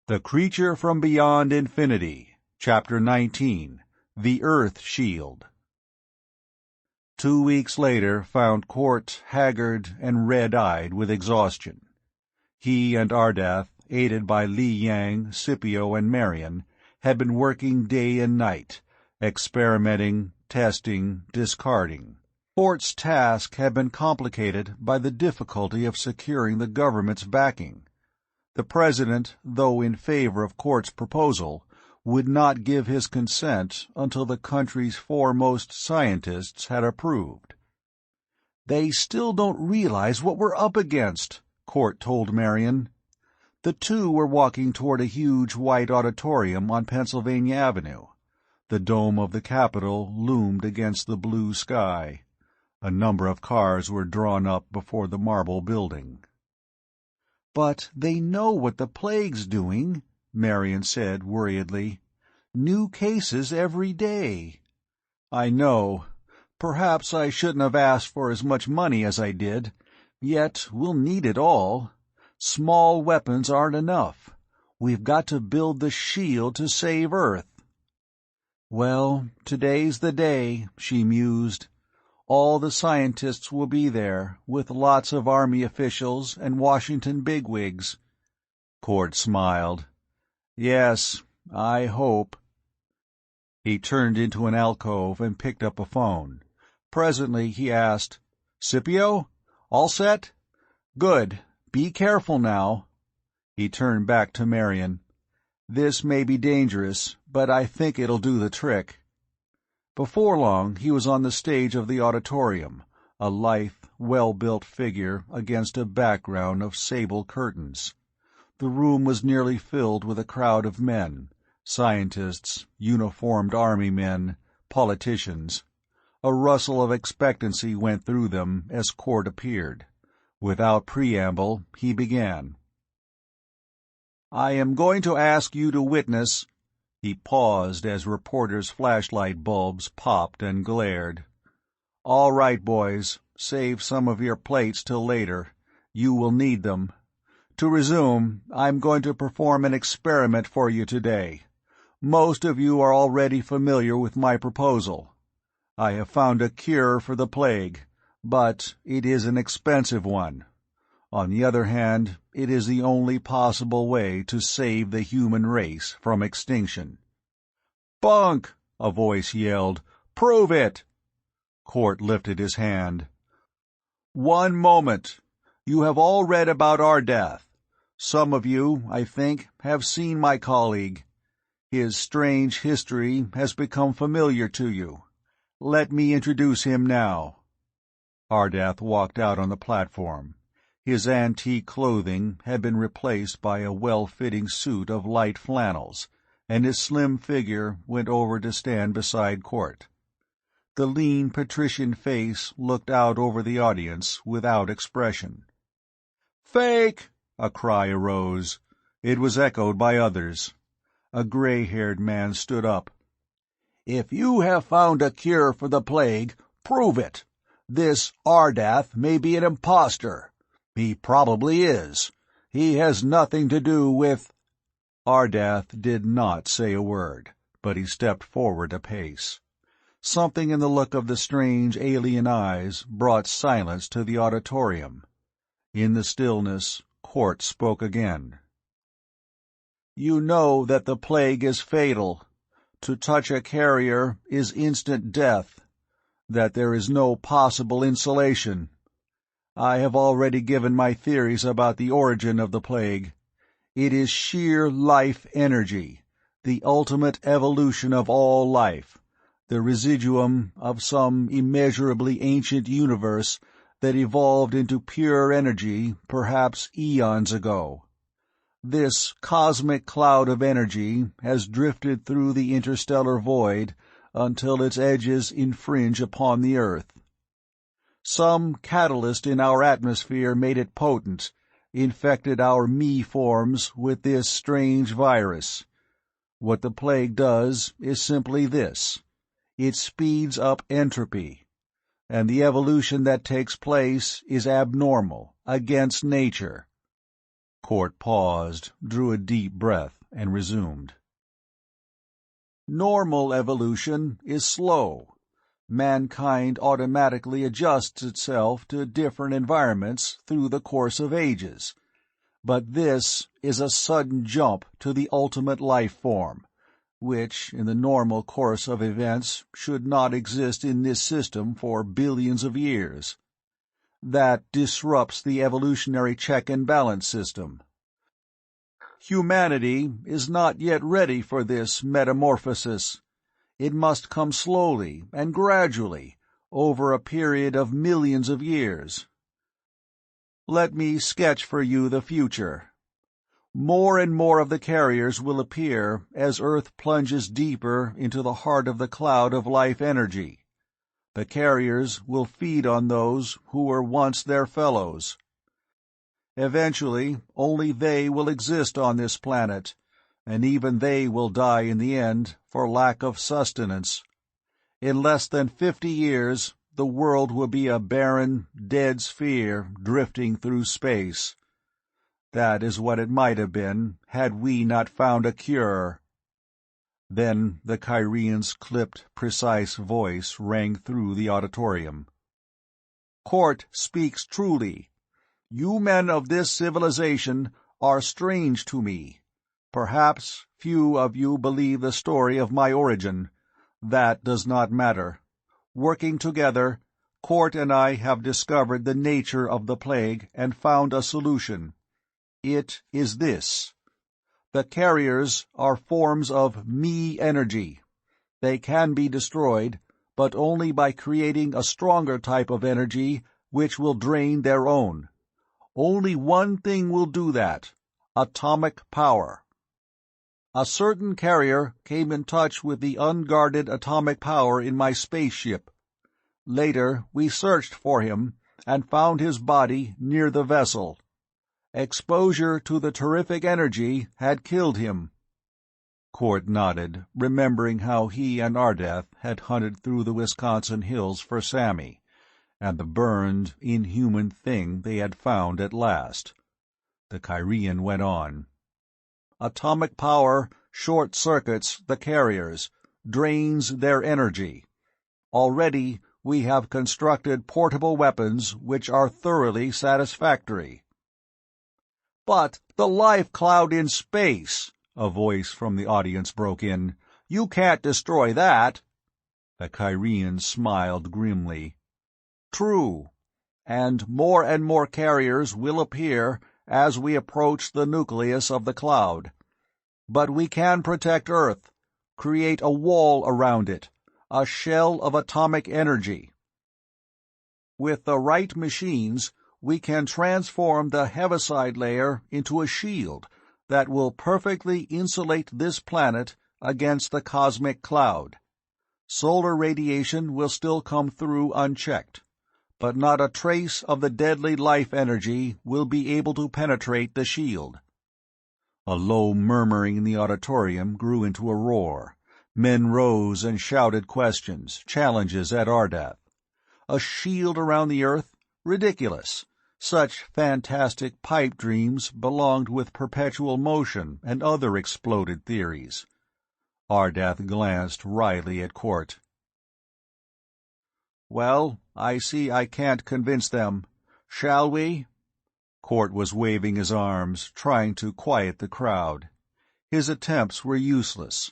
The Creature from Beyond Infinity, Chapter 19, The Earth Shield. 2 weeks later found Cort haggard and red-eyed with exhaustion. He and Ardath, aided by Li Yang, Scipio, and Marion, had been working day and night, experimenting, testing, discarding. Cort's task had been complicated by the difficulty of securing the government's backing. The President, though in favor of Cort's proposal, would not give his consent until the country's foremost scientists had approved. "They still don't realize what we're up against," Cort told Marion. The two were walking toward a huge white auditorium on Pennsylvania Avenue. The dome of the Capitol loomed against the blue sky. A number of cars were drawn up before the marble building. "But they know what the plague's doing," Marion said worriedly. "New cases every day." "I know. Perhaps I shouldn't have asked for as much money as I did. Yet we'll need it all. Small weapons aren't enough. We've got to build the shield to save Earth." "Well, today's the day," she mused. "All the scientists will be there, with lots of Army officials and Washington bigwigs." Cort smiled. "Yes, I hope." He turned into an alcove and picked up a phone. Presently he asked, "Scipio? All set? Good. Be careful now." He turned back to Marion. "This may be dangerous, but I think it'll do the trick." Before long he was on the stage of the auditorium, a lithe, well-built figure against a background of sable curtains. The room was nearly filled with a crowd of men, scientists, uniformed army men, politicians. A rustle of expectancy went through them as Cort appeared. Without preamble, he began. "I am going to ask you to witness—" He paused as reporters' flashlight bulbs popped and glared. "All right, boys, save some of your plates till later. You will need them. To resume, I'm going to perform an experiment for you today. Most of you are already familiar with my proposal. I have found a cure for the plague, but it is an expensive one. On the other hand, it is the only possible way to save the human race from extinction." "Bunk!" a voice yelled. "Prove it!" Cort lifted his hand. "One moment. You have all read about Ardath. Some of you, I think, have seen my colleague. His strange history has become familiar to you. Let me introduce him now." Ardath walked out on the platform. His antique clothing had been replaced by a well-fitting suit of light flannels, and his slim figure went over to stand beside Cort. The lean patrician face looked out over the audience without expression. "Fake!" a cry arose. It was echoed by others. A gray-haired man stood up. "If you have found a cure for the plague, prove it. This Ardath may be an impostor. He probably is. He has nothing to do with—" Ardath did not say a word, but he stepped forward a pace. Something in the look of the strange alien eyes brought silence to the auditorium. In the stillness, Cort spoke again. "You know that the plague is fatal. To touch a carrier is instant death. That there is no possible insulation. I have already given my theories about the origin of the plague. It is sheer life energy, the ultimate evolution of all life, the residuum of some immeasurably ancient universe that evolved into pure energy perhaps eons ago. This cosmic cloud of energy has drifted through the interstellar void until its edges infringe upon the Earth. Some catalyst in our atmosphere made it potent, infected our me-forms with this strange virus. What the plague does is simply this. It speeds up entropy, and the evolution that takes place is abnormal, against nature." Cort paused, drew a deep breath, and resumed. Normal evolution is slow. Mankind automatically adjusts itself to different environments through the course of ages. But this is a sudden jump to the ultimate life form, which, in the normal course of events, should not exist in this system for billions of years. That disrupts the evolutionary check and balance system. Humanity is not yet ready for this metamorphosis. It must come slowly and gradually, over a period of millions of years. Let me sketch for you the future. More and more of the carriers will appear as Earth plunges deeper into the heart of the cloud of life energy. The carriers will feed on those who were once their fellows. Eventually, only they will exist on this planet, and even they will die in the end for lack of sustenance. In less than 50 years, the world will be a barren, dead sphere drifting through space. That is what it might have been had we not found a cure. Then the Kyrian's clipped, precise voice rang through the auditorium. Cort speaks truly. You men of this civilization are strange to me. Perhaps few of you believe the story of my origin. That does not matter. Working together, Cort and I have discovered the nature of the plague and found a solution. It is this. The carriers are forms of me energy. They can be destroyed, but only by creating a stronger type of energy which will drain their own. Only one thing will do that: atomic power. A certain carrier came in touch with the unguarded atomic power in my spaceship. Later, we searched for him and found his body near the vessel. Exposure to the terrific energy had killed him. Cort nodded, remembering how he and Ardath had hunted through the Wisconsin hills for Sammy, and the burned, inhuman thing they had found at last. The Kyrian went on. Atomic power short-circuits the carriers, drains their energy. Already we have constructed portable weapons which are thoroughly satisfactory. But the life cloud in space, a voice from the audience broke in. You can't destroy that. The Kyrian smiled grimly. True, and more carriers will appear as we approach the nucleus of the cloud. But we can protect Earth, create a wall around it, a shell of atomic energy. With the right machines, we can transform the heaviside layer into a shield that will perfectly insulate this planet against the cosmic cloud. Solar radiation will still come through unchecked, but not a trace of the deadly life energy will be able to penetrate the shield. A low murmuring in the auditorium grew into a roar. Men rose and shouted questions, challenges at Ardath. A shield around the Earth? Ridiculous. Such fantastic pipe dreams belonged with perpetual motion and other exploded theories. Ardath glanced wryly at Cort. Well, I see I can't convince them. Shall we? Cort was waving his arms, trying to quiet the crowd. His attempts were useless.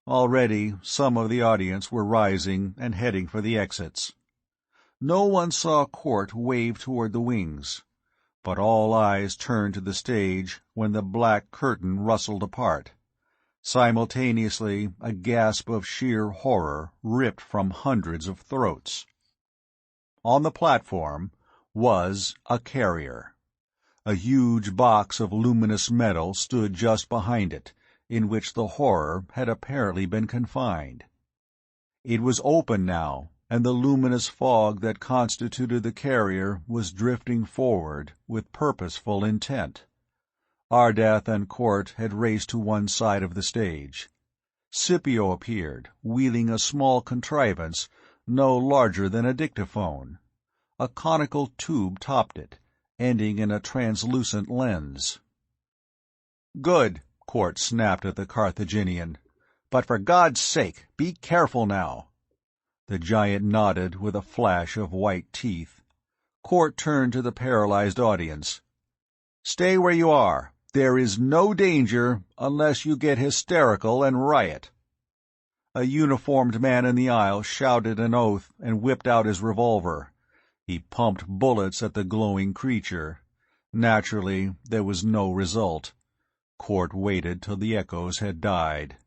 Already some of the audience were rising and heading for the exits. No one saw Cort wave toward the wings, but all eyes turned to the stage when the black curtain rustled apart. Simultaneously, a gasp of sheer horror ripped from hundreds of throats. On the platform was a carrier. A huge box of luminous metal stood just behind it, in which the horror had apparently been confined. It was open now, and the luminous fog that constituted the carrier was drifting forward with purposeful intent. Ardath and Cort had raced to one side of the stage. Scipio appeared, wheeling a small contrivance no larger than a dictaphone. A conical tube topped it, ending in a translucent lens. "Good," Cort snapped at the Carthaginian. "But for God's sake, be careful now." The giant nodded with a flash of white teeth. Cort turned to the paralyzed audience. "Stay where you are. There is no danger unless you get hysterical and riot." A uniformed man in the aisle shouted an oath and whipped out his revolver. He pumped bullets at the glowing creature. Naturally, there was no result. Cort waited till the echoes had died.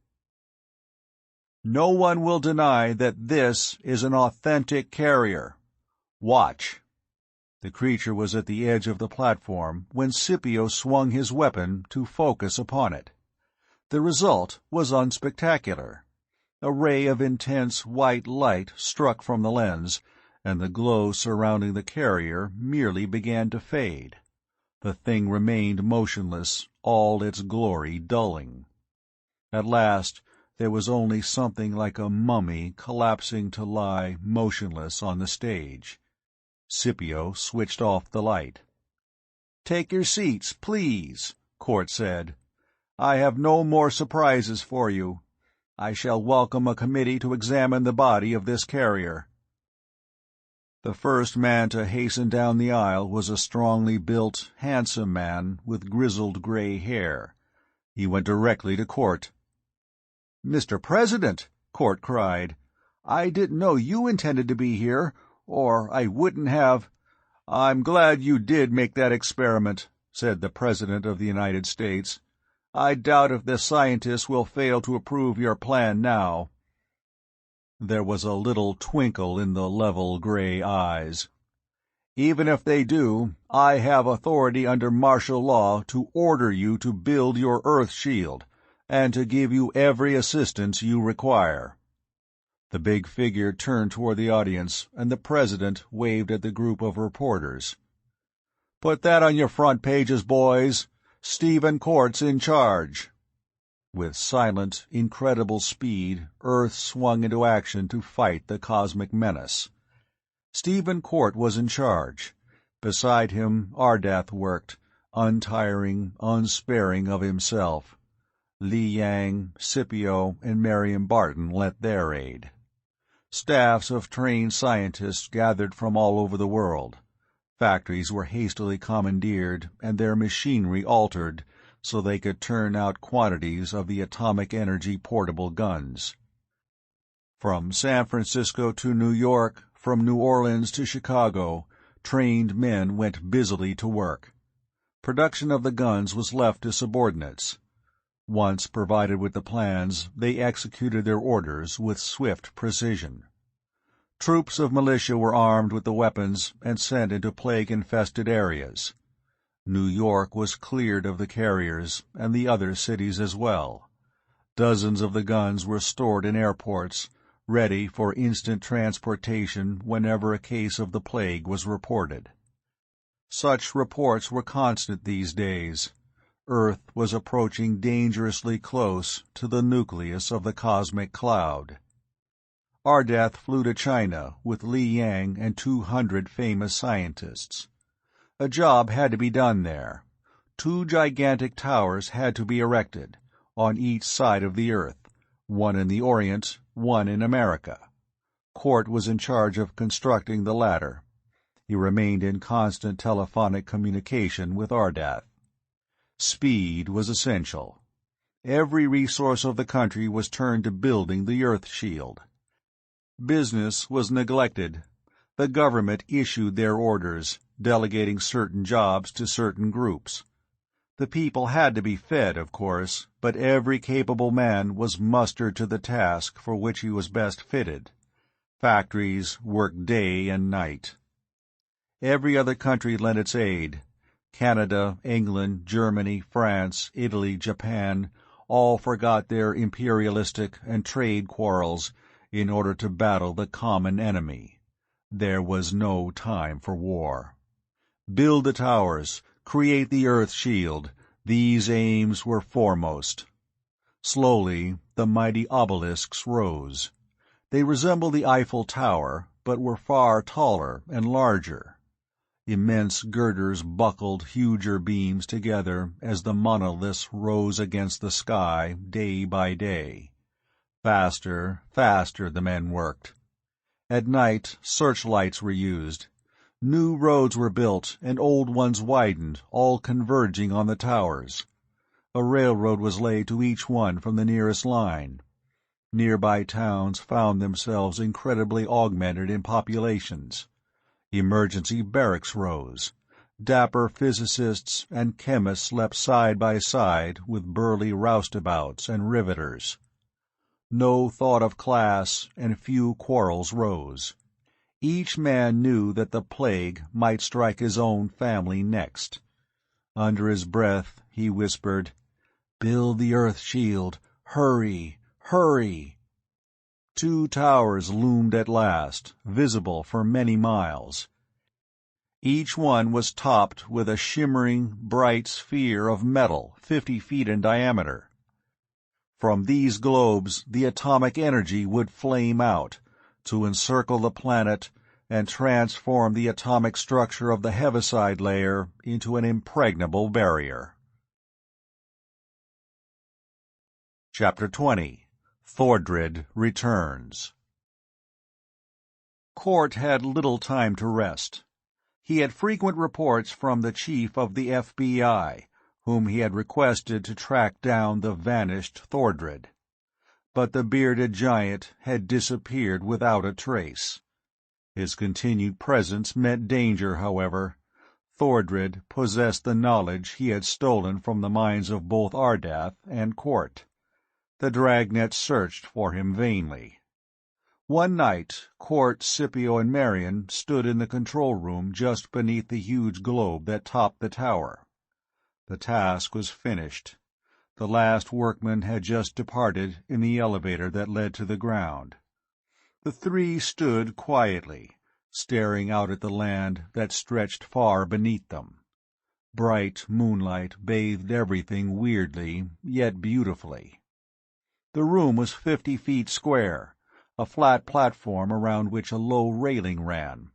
"No one will deny that this is an authentic carrier. Watch." The creature was at the edge of the platform when Scipio swung his weapon to focus upon it. The result was unspectacular. A ray of intense white light struck from the lens, and the glow surrounding the carrier merely began to fade. The thing remained motionless, all its glory dulling. At last there was only something like a mummy collapsing to lie motionless on the stage. Scipio switched off the light. "Take your seats, please," Cort said. "I have no more surprises for you. I shall welcome a committee to examine the body of this carrier." The first man to hasten down the aisle was a strongly built, handsome man with grizzled gray hair. He went directly to Cort. "Mr. President," Cort cried, "I didn't know you intended to be here, or I wouldn't have—" "I'm glad you did make that experiment," said the President of the United States. "I doubt if the scientists will fail to approve your plan now." There was a little twinkle in the level gray eyes. "Even if they do, I have authority under martial law to order you to build your Earth shield, and to give you every assistance you require." The big figure turned toward the audience, and the President waved at the group of reporters. "Put that on your front pages, boys. Stephen Cort's in charge." With silent, incredible speed, Earth swung into action to fight the cosmic menace. Stephen Cort was in charge. Beside him, Ardath worked, untiring, unsparing of himself. Li Yang, Scipio, and Marion Barton lent their aid. Staffs of trained scientists gathered from all over the world. Factories were hastily commandeered and their machinery altered so they could turn out quantities of the atomic energy portable guns. From San Francisco to New York, from New Orleans to Chicago, trained men went busily to work. Production of the guns was left to subordinates. Once provided with the plans, they executed their orders with swift precision. Troops of militia were armed with the weapons and sent into plague-infested areas. New York was cleared of the carriers, and the other cities as well. Dozens of the guns were stored in airports, ready for instant transportation whenever a case of the plague was reported. Such reports were constant these days. Earth was approaching dangerously close to the nucleus of the cosmic cloud. Ardath flew to China with Li Yang and 200 famous scientists. A job had to be done there. 2 gigantic towers had to be erected, on each side of the Earth, one in the Orient, one in America. Cort was in charge of constructing the latter. He remained in constant telephonic communication with Ardath. Speed was essential. Every resource of the country was turned to building the Earth shield. Business was neglected. The government issued their orders, delegating certain jobs to certain groups. The people had to be fed, of course, but every capable man was mustered to the task for which he was best fitted. Factories worked day and night. Every other country lent its aid. Canada, England, Germany, France, Italy, Japan, all forgot their imperialistic and trade quarrels in order to battle the common enemy. There was no time for war. Build the towers, create the Earth shield, these aims were foremost. Slowly, the mighty obelisks rose. They resembled the Eiffel Tower, but were far taller and larger. Immense girders buckled huger beams together as the monoliths rose against the sky day by day. Faster, faster the men worked. At night, searchlights were used. New roads were built and old ones widened, all converging on the towers. A railroad was laid to each one from the nearest line. Nearby towns found themselves incredibly augmented in populations. Emergency barracks rose. Dapper physicists and chemists slept side by side with burly roustabouts and riveters. No thought of class, and few quarrels rose. Each man knew that the plague might strike his own family next. Under his breath he whispered, "Build the Earth shield. Hurry, hurry." 2 towers loomed at last, visible for many miles. Each one was topped with a shimmering, bright sphere of metal 50 feet in diameter. From these globes the atomic energy would flame out, to encircle the planet and transform the atomic structure of the heaviside layer into an impregnable barrier. Chapter 20. Thordred Returns. Cort had little time to rest. He had frequent reports from the chief of the FBI, whom he had requested to track down the vanished Thordred. But the bearded giant had disappeared without a trace. His continued presence meant danger, however. Thordred possessed the knowledge he had stolen from the minds of both Ardath and Cort. The dragnet searched for him vainly. One night, Cort, Scipio, and Marion stood in the control room just beneath the huge globe that topped the tower. The task was finished. The last workman had just departed in the elevator that led to the ground. The 3 stood quietly, staring out at the land that stretched far beneath them. Bright moonlight bathed everything weirdly, yet beautifully. The room was 50 feet square, a flat platform around which a low railing ran.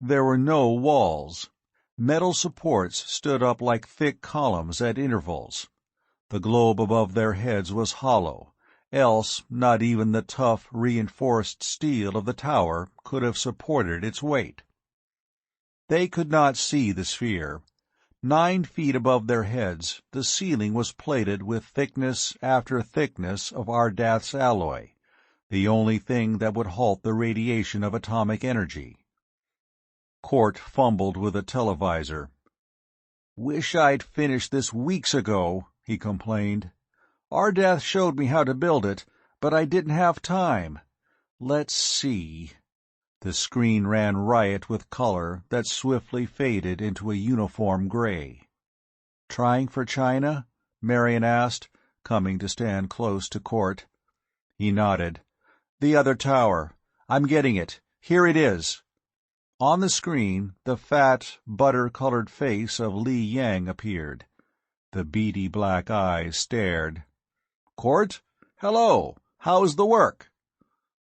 There were no walls. Metal supports stood up like thick columns at intervals. The globe above their heads was hollow, else not even the tough, reinforced steel of the tower could have supported its weight. They could not see the sphere. 9 feet above their heads, the ceiling was plated with thickness after thickness of Ardath's alloy, the only thing that would halt the radiation of atomic energy. Cort fumbled with a televisor. "Wish I'd finished this weeks ago," he complained. "Ardath showed me how to build it, but I didn't have time. Let's see." The screen ran riot with color that swiftly faded into a uniform gray. "Trying for China?" Marion asked, coming to stand close to Cort. He nodded. "The other tower. I'm getting it. Here it is." On the screen, the fat, butter-colored face of Li Yang appeared. The beady black eyes stared. "Cort? Hello. How's the work?"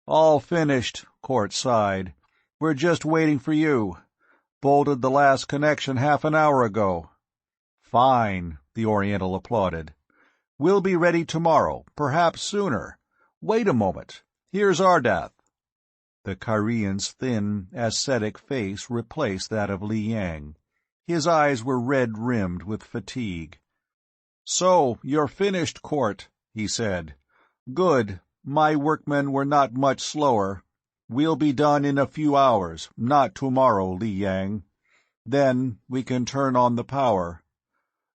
"All finished," Cort sighed. "We're just waiting for you. Bolted the last connection half an hour ago." "Fine," the Oriental applauded. "We'll be ready tomorrow, perhaps sooner. Wait a moment. Here's Ardath." The Kyrian's thin, ascetic face replaced that of Li Yang. His eyes were red-rimmed with fatigue. "So, you're finished, Cort," he said. "Good. My workmen were not much slower. We'll be done in a few hours, not tomorrow, Li Yang. Then we can turn on the power.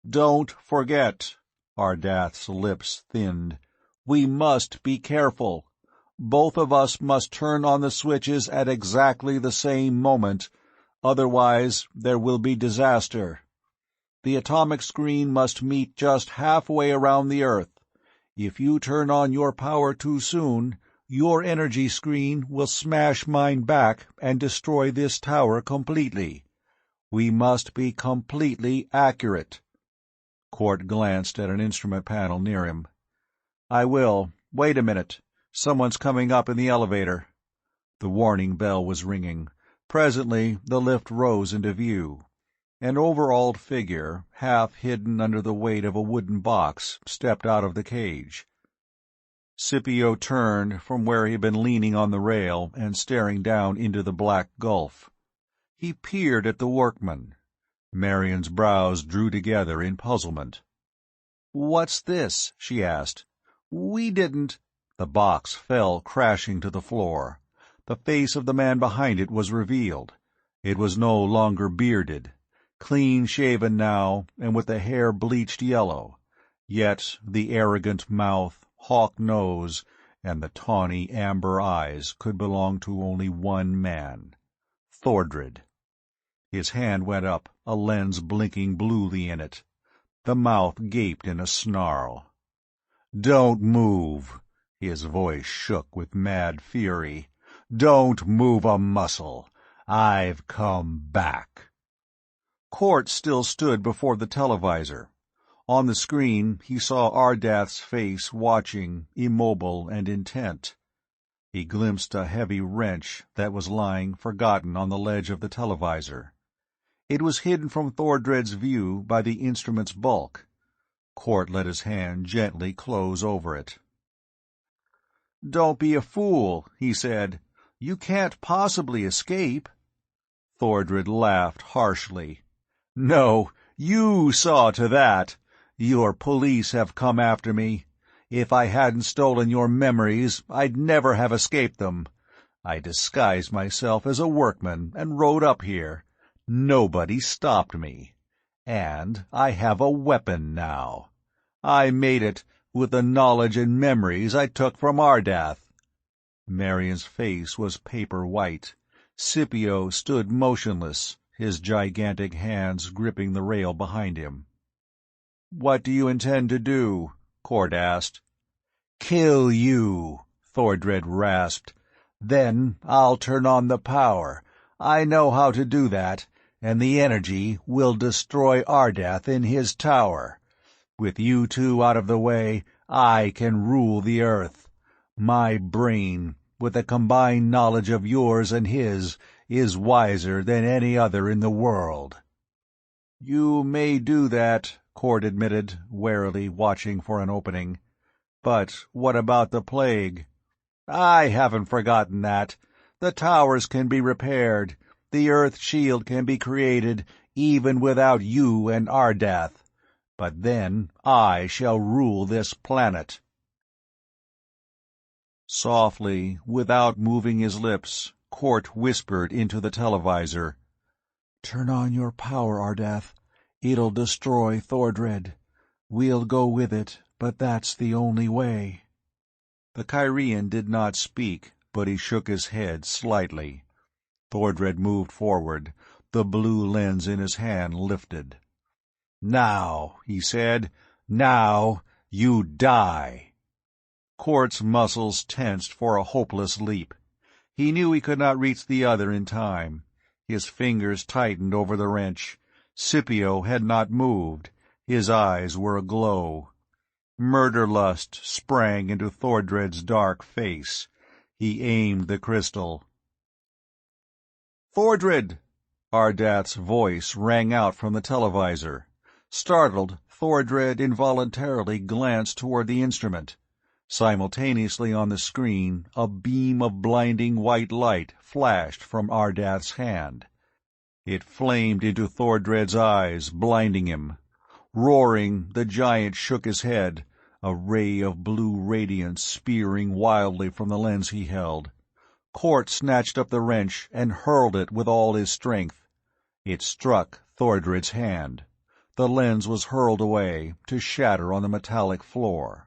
Don't forget," Ardath's lips thinned, "we must be careful. Both of us must turn on the switches at exactly the same moment, otherwise there will be disaster. The atomic screen must meet just halfway around the Earth. If you turn on your power too soon, your energy screen will smash mine back and destroy this tower completely. We must be completely accurate." Cort glanced at an instrument panel near him. "I will. Wait a minute. Someone's coming up in the elevator." The warning bell was ringing. Presently the lift rose into view. An overalled figure, half hidden under the weight of a wooden box, stepped out of the cage. Scipio turned from where he had been leaning on the rail and staring down into the black gulf. He peered at the workman. Marian's brows drew together in puzzlement. "What's this?" she asked. "We didn't—" The box fell crashing to the floor. The face of the man behind it was revealed. It was no longer bearded. Clean-shaven now, and with the hair bleached yellow, yet the arrogant mouth, hawk nose, and the tawny amber eyes could belong to only one man: Thordred. His hand went up, a lens blinking bluely in it. The mouth gaped in a snarl. "Don't move!" His voice shook with mad fury. "Don't move a muscle! I've come back!" Cort still stood before the televisor. On the screen he saw Ardath's face, watching, immobile and intent. He glimpsed a heavy wrench that was lying forgotten on the ledge of the televisor. It was hidden from Thordred's view by the instrument's bulk. Cort let his hand gently close over it. "Don't be a fool," he said. "You can't possibly escape." Thordred laughed harshly. "No, you saw to that. Your police have come after me. If I hadn't stolen your memories, I'd never have escaped them. I disguised myself as a workman and rode up here. Nobody stopped me. And I have a weapon now. I made it with the knowledge and memories I took from Ardath." Marian's face was paper white. Scipio stood motionless, his gigantic hands gripping the rail behind him. "What do you intend to do?" Cort asked. "Kill you," Thordred rasped. "Then I'll turn on the power. I know how to do that, and the energy will destroy Ardath in his tower. With you two out of the way, I can rule the earth. My brain, with the combined knowledge of yours and his, is wiser than any other in the world." "You may do that," Cort admitted, warily watching for an opening. "But what about the plague?" "I haven't forgotten that. The towers can be repaired. The Earth shield can be created, even without you and Ardath. But then I shall rule this planet." Softly, without moving his lips, Cort whispered into the televisor, "Turn on your power, Ardath. It'll destroy Thordred. We'll go with it, but that's the only way." The Kyrian did not speak, but he shook his head slightly. Thordred moved forward, the blue lens in his hand lifted. "Now," he said, "now you die." Cort's muscles tensed for a hopeless leap. He knew he could not reach the other in time. His fingers tightened over the wrench. Scipio had not moved. His eyes were aglow. Murder-lust sprang into Thordred's dark face. He aimed the crystal. "Thordred!" Ardath's voice rang out from the televisor. Startled, Thordred involuntarily glanced toward the instrument. Simultaneously on the screen, a beam of blinding white light flashed from Ardath's hand. It flamed into Thordred's eyes, blinding him. Roaring, the giant shook his head, a ray of blue radiance spearing wildly from the lens he held. Cort snatched up the wrench and hurled it with all his strength. It struck Thordred's hand. The lens was hurled away, to shatter on the metallic floor.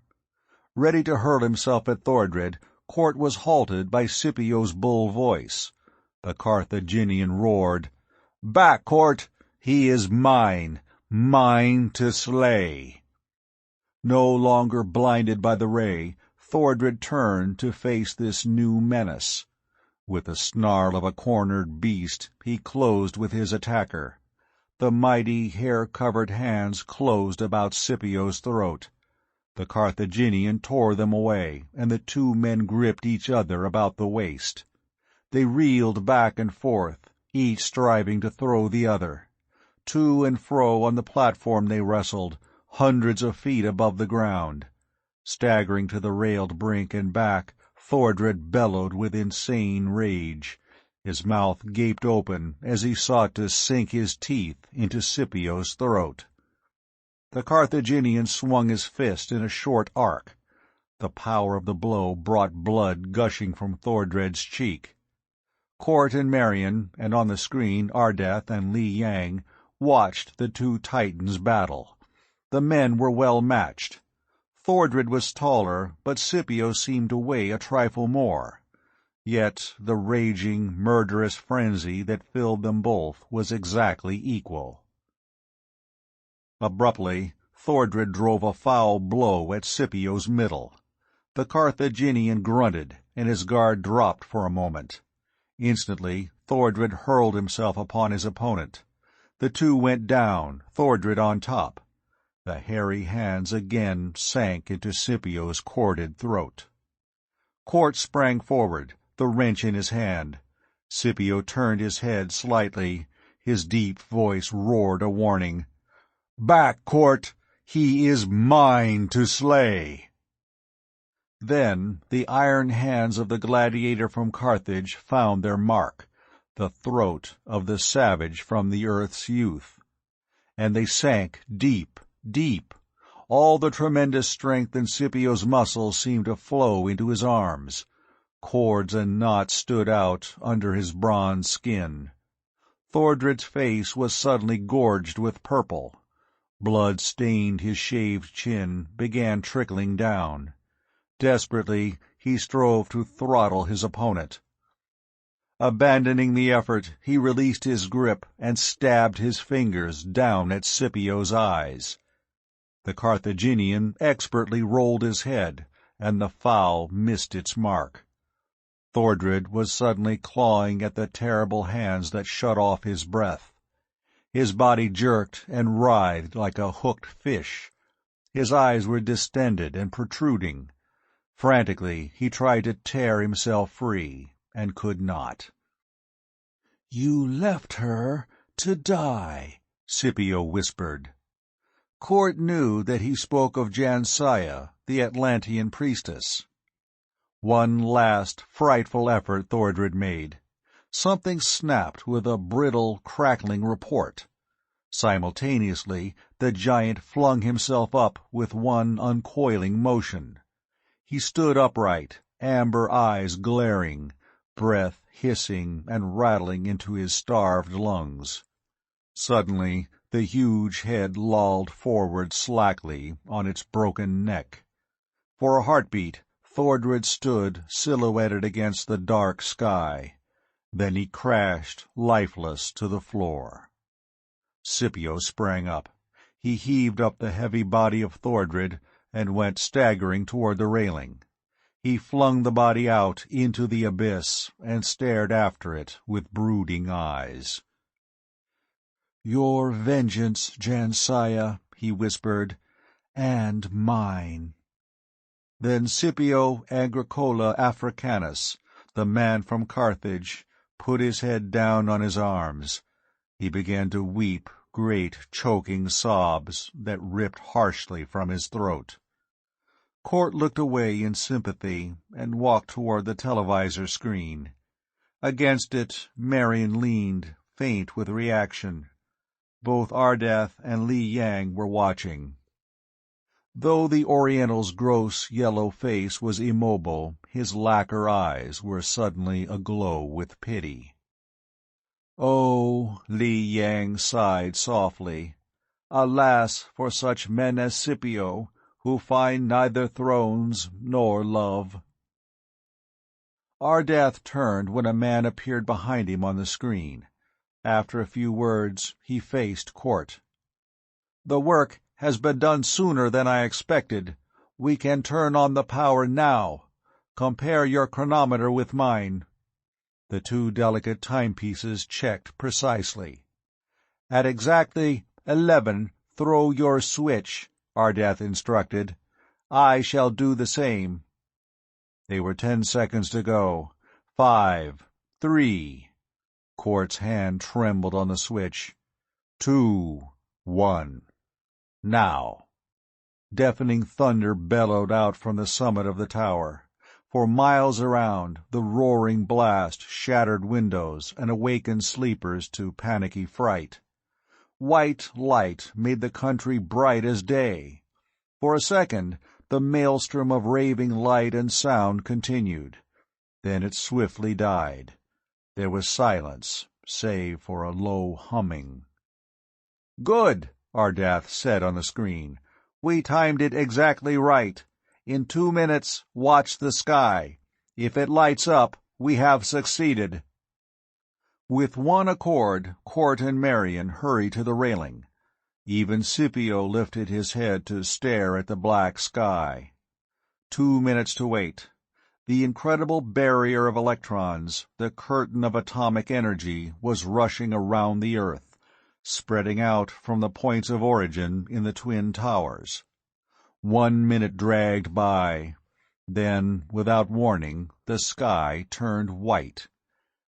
Ready to hurl himself at Thordred, Cort was halted by Scipio's bull voice. The Carthaginian roared, "Back, Cort! He is mine! Mine to slay!" No longer blinded by the ray, Thordred turned to face this new menace. With the snarl of a cornered beast, he closed with his attacker. The mighty, hair-covered hands closed about Scipio's throat. The Carthaginian tore them away, and the two men gripped each other about the waist. They reeled back and forth, each striving to throw the other. To and fro on the platform they wrestled, hundreds of feet above the ground. Staggering to the railed brink and back, Thordred bellowed with insane rage. His mouth gaped open as he sought to sink his teeth into Scipio's throat. The Carthaginian swung his fist in a short arc. The power of the blow brought blood gushing from Thordred's cheek. Cort and Marion, and on the screen Ardath and Li Yang, watched the two titans battle. The men were well matched. Thordred was taller, but Scipio seemed to weigh a trifle more. Yet the raging, murderous frenzy that filled them both was exactly equal. Abruptly, Thordred drove a foul blow at Scipio's middle. The Carthaginian grunted, and his guard dropped for a moment. Instantly, Thordred hurled himself upon his opponent. The two went down, Thordred on top. The hairy hands again sank into Scipio's corded throat. Cort sprang forward, the wrench in his hand. Scipio turned his head slightly. His deep voice roared a warning. "Back, Cort! He is mine to slay!" Then the iron hands of the gladiator from Carthage found their mark, the throat of the savage from the earth's youth. And they sank deep, deep. All the tremendous strength in Scipio's muscles seemed to flow into his arms. Cords and knots stood out under his bronze skin. Thordred's face was suddenly gorged with purple. Blood stained his shaved chin, began trickling down. Desperately, he strove to throttle his opponent. Abandoning the effort, he released his grip and stabbed his fingers down at Scipio's eyes. The Carthaginian expertly rolled his head, and the foul missed its mark. Thordred was suddenly clawing at the terrible hands that shut off his breath. His body jerked and writhed like a hooked fish. His eyes were distended and protruding. Frantically, he tried to tear himself free, and could not. "You left her to die," Scipio whispered. Cort knew that he spoke of Jansaya, the Atlantean priestess. One last, frightful effort Thordred made. Something snapped with a brittle, crackling report. Simultaneously, the giant flung himself up with one uncoiling motion. He stood upright, amber eyes glaring, breath hissing and rattling into his starved lungs. Suddenly, the huge head lolled forward slackly on its broken neck. For a heartbeat, Thordred stood silhouetted against the dark sky. Then he crashed, lifeless, to the floor. Scipio sprang up. He heaved up the heavy body of Thordred and went staggering toward the railing. He flung the body out into the abyss and stared after it with brooding eyes. "Your vengeance, Jansaya," he whispered, "and mine." Then Scipio Agricola Africanus, the man from Carthage, put his head down on his arms. He began to weep great choking sobs that ripped harshly from his throat. Cort looked away in sympathy and walked toward the televisor screen. Against it, Marion leaned, faint with reaction. Both Ardath and Li Yang were watching. Though the Oriental's gross yellow face was immobile, his lacquer eyes were suddenly aglow with pity. "Oh," Li Yang sighed softly, "alas for such men as Scipio, who find neither thrones nor love." Ardath turned when a man appeared behind him on the screen. After a few words, he faced Cort. "The work has been done sooner than I expected. We can turn on the power now. Compare your chronometer with mine." The two delicate timepieces checked precisely. "At exactly 11, throw your switch," Ardath instructed. "I shall do the same." They were 10 seconds to go. 5, 3. Cort's hand trembled on the switch. 2, 1. Now. Deafening thunder bellowed out from the summit of the tower. For miles around, the roaring blast shattered windows and awakened sleepers to panicky fright. White light made the country bright as day. For a second, the maelstrom of raving light and sound continued. Then it swiftly died. There was silence, save for a low humming. "Good," Ardath said on the screen. "We timed it exactly right. In 2 minutes, watch the sky. If it lights up, we have succeeded." With one accord, Cort and Marion hurried to the railing. Even Scipio lifted his head to stare at the black sky. 2 minutes to wait. The incredible barrier of electrons, the curtain of atomic energy, was rushing around the Earth, spreading out from the points of origin in the twin towers. 1 minute dragged by. Then, without warning, the sky turned white.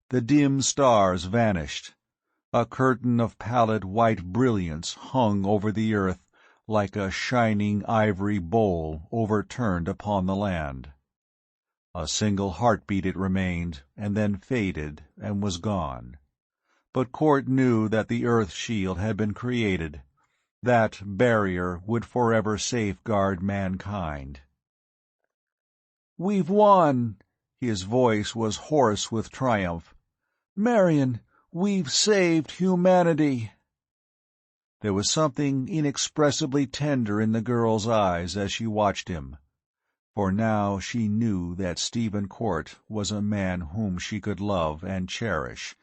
The dim stars vanished. A curtain of pallid white brilliance hung over the Earth like a shining ivory bowl overturned upon the land. A single heartbeat it remained, and then faded and was gone. But Cort knew that the Earth shield had been created. That barrier would forever safeguard mankind. "We've won!" His voice was hoarse with triumph. "Marion, we've saved humanity!" There was something inexpressibly tender in the girl's eyes as she watched him. For now she knew that Stephen Cort was a man whom she could love and cherish,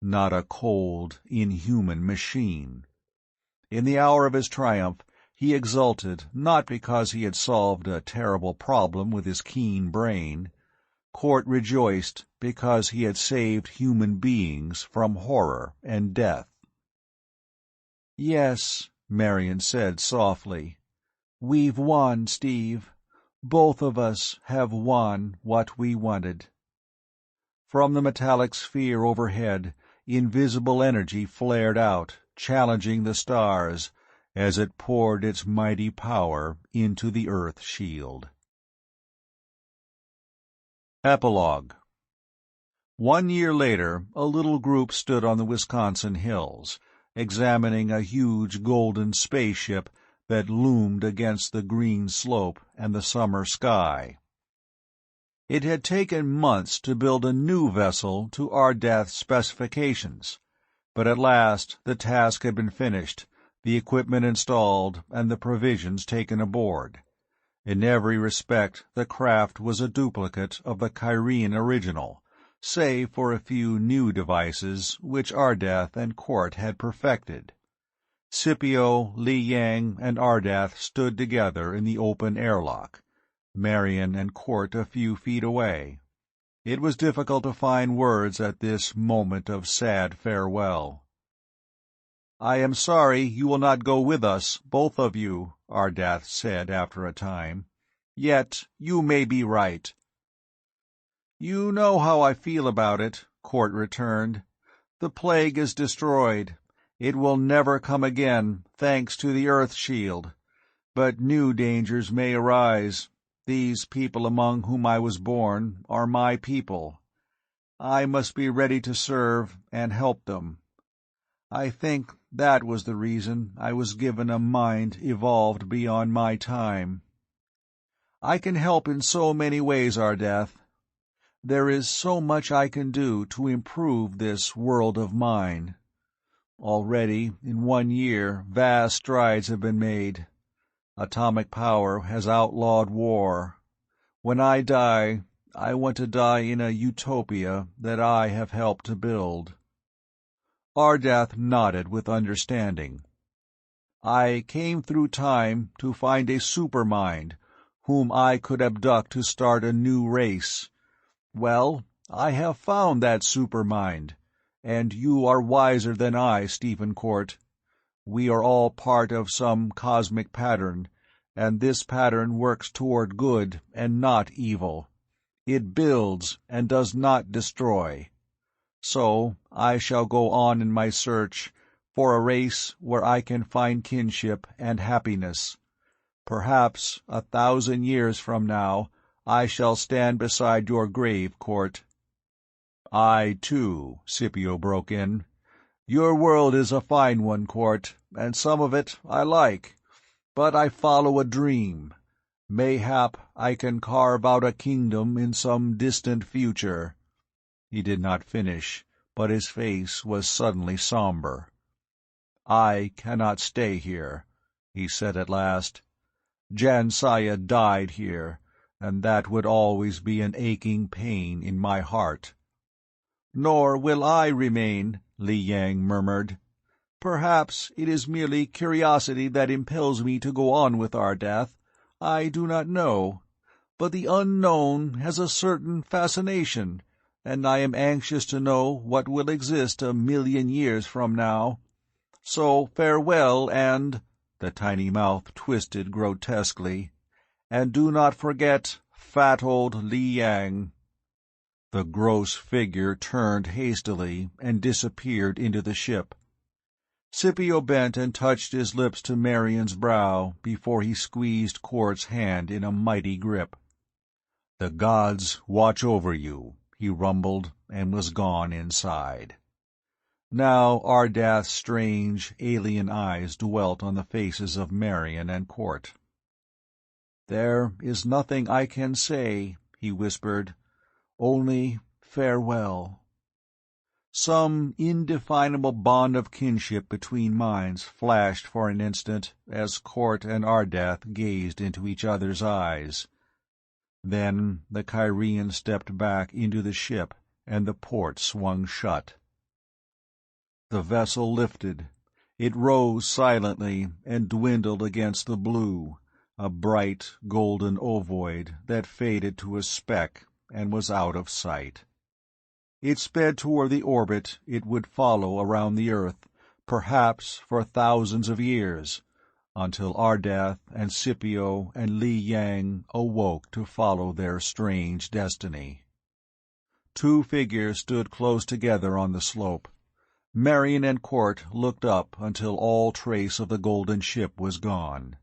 not a cold, inhuman machine. In the hour of his triumph, he exulted not because he had solved a terrible problem with his keen brain. Cort rejoiced because he had saved human beings from horror and death. "Yes," Marion said softly. "We've won, Steve. Both of us have won what we wanted." From the metallic sphere overhead, invisible energy flared out, challenging the stars, as it poured its mighty power into the Earth shield. Epilogue. 1 year later, a little group stood on the Wisconsin hills, examining a huge golden spaceship that loomed against the green slope and the summer sky. It had taken months to build a new vessel to Ardath's specifications, but at last the task had been finished, the equipment installed, and the provisions taken aboard. In every respect the craft was a duplicate of the Kyrian original, save for a few new devices which Ardath and Cort had perfected. Scipio, Li Yang, and Ardath stood together in the open airlock, Marion and Cort a few feet away. It was difficult to find words at this moment of sad farewell. "I am sorry you will not go with us, both of you," Ardath said after a time. "Yet you may be right." "You know how I feel about it," Cort returned. "The plague is destroyed. It will never come again, thanks to the Earth shield. But new dangers may arise. These people among whom I was born are my people. I must be ready to serve and help them. I think that was the reason I was given a mind evolved beyond my time. I can help in so many ways, Ardath. There is so much I can do to improve this world of mine. Already, in 1 year, vast strides have been made. Atomic power has outlawed war. When I die, I want to die in a utopia that I have helped to build." Ardath nodded with understanding. "I came through time to find a supermind, whom I could abduct to start a new race. Well, I have found that supermind, and you are wiser than I, Stephen Cort. We are all part of some cosmic pattern, and this pattern works toward good and not evil. It builds and does not destroy. So I shall go on in my search for a race where I can find kinship and happiness. Perhaps 1,000 years from now I shall stand beside your grave, Court." "I, too," Scipio broke in. "Your world is a fine one, Court, and some of it I like. But I follow a dream. Mayhap I can carve out a kingdom in some distant future." He did not finish, but his face was suddenly somber. "I cannot stay here," he said at last. "Jansaya died here, and that would always be an aching pain in my heart." "Nor will I remain," Li Yang murmured. "Perhaps it is merely curiosity that impels me to go on with our death. I do not know. But the unknown has a certain fascination, and I am anxious to know what will exist 1,000,000 years from now. So farewell, and—" the tiny mouth twisted grotesquely, "and do not forget fat old Li Yang." The gross figure turned hastily and disappeared into the ship. Scipio bent and touched his lips to Marian's brow before he squeezed Court's hand in a mighty grip. "The gods watch over you," he rumbled, and was gone inside. Now Ardath's strange, alien eyes dwelt on the faces of Marian and Court. "There is nothing I can say," he whispered. "Only farewell." Some indefinable bond of kinship between minds flashed for an instant as Court and Ardath gazed into each other's eyes. Then the Kyrian stepped back into the ship, and the port swung shut. The vessel lifted. It rose silently and dwindled against the blue, a bright golden ovoid that faded to a speck and was out of sight. It sped toward the orbit it would follow around the earth, perhaps for thousands of years, until Ardath and Scipio and Li Yang awoke to follow their strange destiny. Two figures stood close together on the slope. Marian and Court looked up until all trace of the golden ship was gone.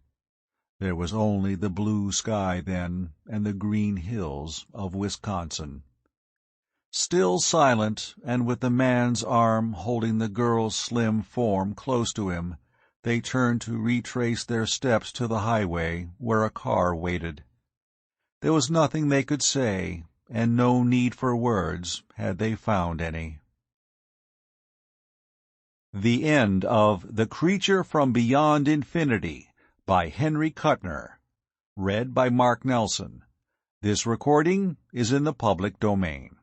There was only the blue sky then, and the green hills of Wisconsin. Still silent, and with the man's arm holding the girl's slim form close to him, they turned to retrace their steps to the highway where a car waited. There was nothing they could say, and no need for words, had they found any. The end of The Creature from Beyond Infinity by Henry Kuttner. Read by Mark Nelson. This recording is in the public domain.